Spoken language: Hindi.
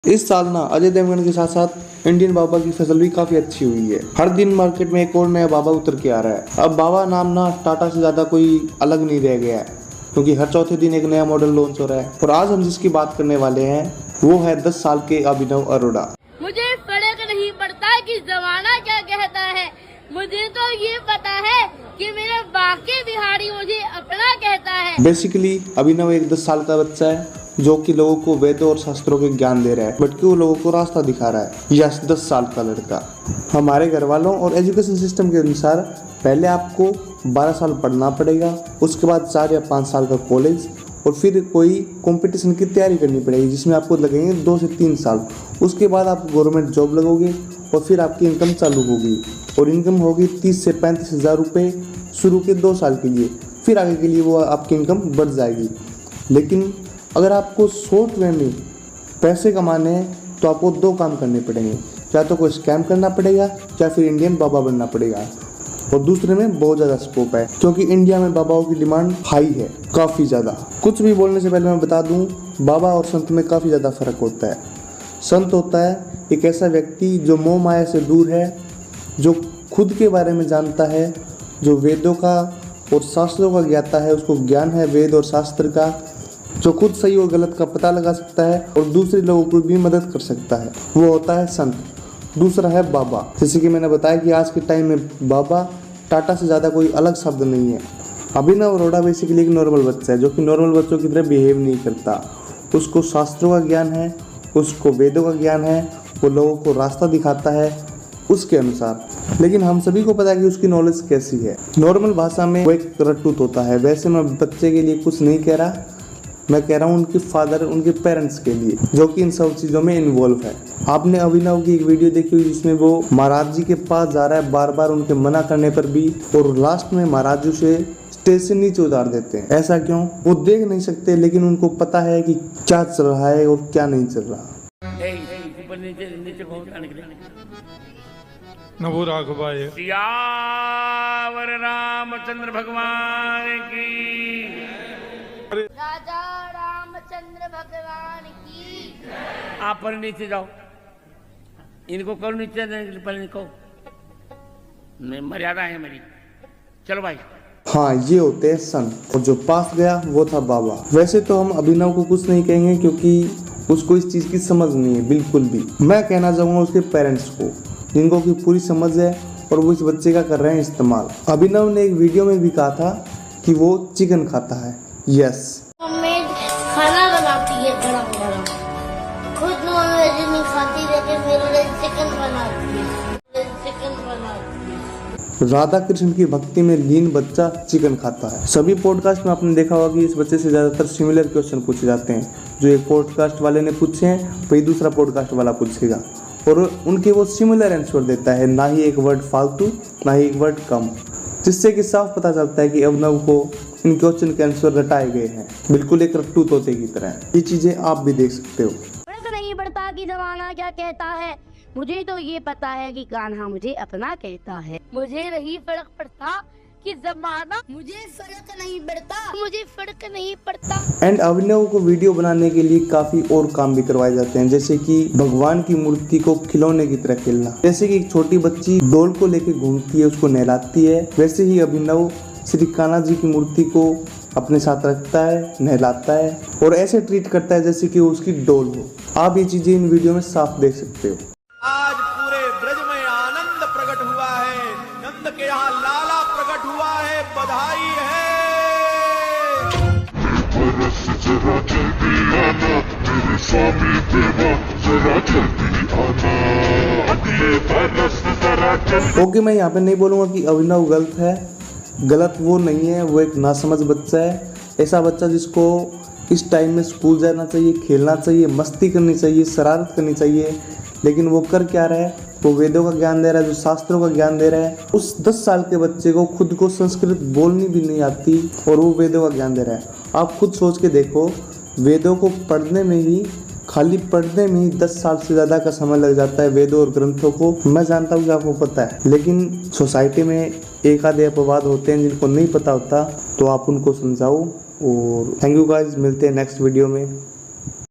इस साल ना अजय देवगन के साथ साथ इंडियन बाबा की फसल भी काफी अच्छी हुई है। हर दिन मार्केट में एक और नया बाबा उतर के आ रहा है। अब बाबा नाम ना टाटा से ज्यादा कोई अलग नहीं रह गया है, क्योंकि हर चौथे दिन एक नया मॉडल लॉन्च हो रहा है। और आज हम जिसकी बात करने वाले हैं वो है 10 साल के अभिनव अरोड़ा। मुझे फर्क नहीं पड़ता कि जमाना क्या कहता है, मुझे तो ये पता है कि मेरे बाकी बिहारी मुझे अपना कहता है। बेसिकली अभिनव एक 10 साल का बच्चा है जो कि लोगों को वेदों और शास्त्रों के ज्ञान दे रहा है, बल्कि वो लोगों को रास्ता दिखा रहा है। यस, 10 साल का लड़का। हमारे घर वालों और एजुकेशन सिस्टम के अनुसार पहले आपको 12 साल पढ़ना पड़ेगा, उसके बाद 4 या 5 साल का कॉलेज, और फिर कोई कंपटीशन की तैयारी करनी पड़ेगी जिसमें आपको लगेंगे 2 से 3 साल। उसके बाद आप गवर्नमेंट जॉब लगोगे और फिर आपकी इनकम चालू होगी, और इनकम होगी 30 से 35 हज़ार रुपये शुरू के 2 साल के लिए। फिर आगे के लिए वो आपकी इनकम बढ़ जाएगी। लेकिन अगर आपको शॉर्ट वे में पैसे कमाने हैं तो आपको 2 काम करने पड़ेंगे, या तो कोई स्कैम करना पड़ेगा या फिर इंडियन बाबा बनना पड़ेगा। और दूसरे में बहुत ज़्यादा स्कोप है, क्योंकि इंडिया में बाबाओं की डिमांड हाई है, काफ़ी ज़्यादा। कुछ भी बोलने से पहले मैं बता दूं, बाबा और संत में काफ़ी ज़्यादा फ़र्क होता है। संत होता है एक ऐसा व्यक्ति जो मोह माया से दूर है, जो खुद के बारे में जानता है, जो वेदों का और शास्त्रों का ज्ञाता है, उसको ज्ञान है वेद और शास्त्र का, जो खुद सही और गलत का पता लगा सकता है और दूसरे लोगों को भी मदद कर सकता है। वो होता है संत। दूसरा है बाबा। जैसे कि मैंने बताया कि आज के टाइम में बाबा टाटा से ज़्यादा कोई अलग शब्द नहीं है। अभिनव अरोड़ा बेसिकली एक नॉर्मल बच्चा है जो कि नॉर्मल बच्चों की तरह बिहेव नहीं करता। उसको शास्त्रों का ज्ञान है, उसको वेदों का ज्ञान है, वो लोगों को रास्ता दिखाता है उसके अनुसार। लेकिन हम सभी को पता है कि उसकी नॉलेज कैसी है। नॉर्मल भाषा में वो एक रट्टू तोता है। वैसे मैं बच्चे के लिए कुछ नहीं कह रहा, मैं कह रहा हूँ उनके फादर, उनके पेरेंट्स के लिए, जो कि इन सब चीज़ों में इन्वॉल्व है। आपने अभिनव की एक वीडियो देखी हुई जिसमें वो महाराज जी के पास जा रहा है बार बार उनके मना करने पर भी, और लास्ट में महाराज जी से स्टेज से नीचे उतार देते हैं। ऐसा क्यों? वो देख नहीं सकते, लेकिन उनको पता है कि क्या चल रहा है और क्या नहीं चल रहा। नवो राघवाय सियावर रामचंद्र भगवान की, राजा रामचंद्र भगवान की। आप पर नीचे जाओ, इनको करो नीचे, पहले इनको मर्यादा है मेरी। चलो भाई। हाँ, ये होते हैं संत। और जो पास गया वो था बाबा। वैसे तो हम अभिनव को कुछ नहीं कहेंगे क्योंकि उसको इस चीज़ की समझ नहीं है बिल्कुल भी। मैं कहना चाहूँगा उसके पेरेंट्स को, जिनको की पूरी समझ है और वो इस बच्चे का कर रहे हैं इस्तेमाल। अभिनव ने एक वीडियो में भी कहा था कि वो चिकन खाता है। यस, मम्मी खाना बनाती है गरम गरम, खुद नॉनवेज नहीं खाती, लेकिन मेरे लिए चिकन बनाती है, चिकन बनाती है। राधा कृष्ण की भक्ति में लीन बच्चा चिकन खाता है। सभी पॉडकास्ट में आपने देखा होगा कि इस बच्चे से ज़्यादातर सिमिलर क्वेश्चन पूछे जाते हैं। जो एक पॉडकास्ट वाले ने पूछे हैं वही दूसरा पॉडकास्ट वाला पूछेगा, और उनके वो सिमिलर आंसर देता है, ना ही एक वर्ड फालतू, ना ही एक वर्ड कम, जिससे कि साफ पता चलता है कि अभिनव को इन क्वेश्चन के आंसर रटाए गए हैं, बिल्कुल एक रट्टू तोते की तरह। ये चीजें आप भी देख सकते हो। फर्क नहीं पड़ता कि जमाना क्या कहता है, मुझे तो ये पता है कि कान्हा मुझे अपना कहता है। मुझे नहीं फर्क पड़ता कि जमाना, मुझे फर्क नहीं पड़ता, मुझे फर्क नहीं पड़ता। एंड अभिनव को वीडियो बनाने के लिए काफी और काम भी करवाए जाते हैं, जैसे कि भगवान की मूर्ति को खिलौने की तरह खेलना। जैसे कि एक छोटी बच्ची डोल को लेके घूमती है, उसको नहलाती है, वैसे ही अभिनव श्री कान्हा जी की मूर्ति को अपने साथ रखता है, नहलाता है और ऐसे ट्रीट करता है जैसे कि उसकी डोल हो। आप ये चीजें इन वीडियो में साफ देख सकते हो। आज पूरे ब्रज में आनंद प्रकट हुआ है, नंद के यहाँ लाला प्रकट हुआ है, बधाई है। ओके, मैं यहाँ पे नहीं बोलूँगा कि अभिनव गलत है। गलत वो नहीं है, वो एक नासमझ बच्चा है। ऐसा बच्चा जिसको इस टाइम में स्कूल जाना चाहिए, खेलना चाहिए, मस्ती करनी चाहिए, शरारत करनी चाहिए, लेकिन वो कर क्या रहा है? वो वेदों का ज्ञान दे रहा है, जो शास्त्रों का ज्ञान दे रहा है। उस 10 साल के बच्चे को खुद को संस्कृत बोलनी भी नहीं आती और वो वेदों का ज्ञान दे रहा है। आप खुद सोच के देखो, वेदों को पढ़ने में ही, खाली पढ़ने में ही 10 साल से ज़्यादा का समय लग जाता है वेदों और ग्रंथों को। मैं जानता हूँ कि आपको पता है, लेकिन सोसाइटी में एक आधे अपवाद होते हैं जिनको नहीं पता होता, तो आप उनको समझाओ। और थैंक यू गाइस, मिलते हैं नेक्स्ट वीडियो में।